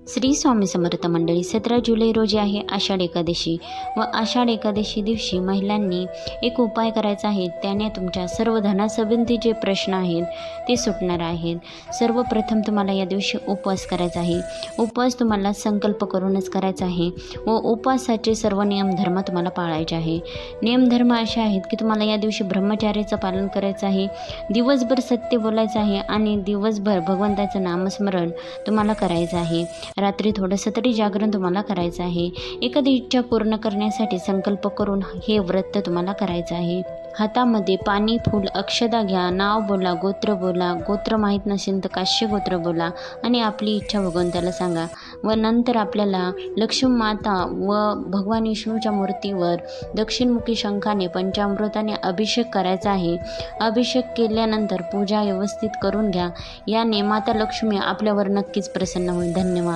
श्री स्वामी समर्थ मंडळी, 17 जुलै रोजी आहे आषाढ एकादशी व आषाढ एकादशी दिवशी महिलांनी एक उपाय करायचा आहे. त्याने तुमच्या सर्व धनासंबंधी जे प्रश्न आहेत ते सुटणार आहेत. सर्वप्रथम तुम्हाला या दिवशी उपवास करायचा आहे. उपवास तुम्हाला संकल्प करूनच करायचा आहे व उपवासाचे सर्व नियमधर्म तुम्हाला पाळायचे आहे. नियमधर्म असे आहेत की तुम्हाला या दिवशी ब्रह्मचार्याचं पालन करायचं आहे, दिवसभर सत्य बोलायचं आहे आणि दिवसभर भगवंताचं नामस्मरण तुम्हाला करायचं आहे. रात्री थोडंसं तरी जागरण तुम्हाला करायचं आहे. एखादी इच्छा पूर्ण करण्यासाठी संकल्प करून हे व्रत तुम्हाला करायचं आहे. हातामध्ये पाणी, फूल, अक्षदा घ्या, नाव बोला, गोत्र बोला, गोत्र माहीत नसेल तर काश्य गोत्र बोला आणि आपली इच्छा भगवंताला सांगा व नंतर आपल्याला लक्ष्मी माता व भगवान विष्णूच्या मूर्तीवर दक्षिणमुखी शंखाने पंचामृताने अभिषेक करायचा आहे. अभिषेक केल्यानंतर पूजा व्यवस्थित करून घ्या. याने माता लक्ष्मी आपल्यावर नक्कीच प्रसन्न होईल. धन्यवाद.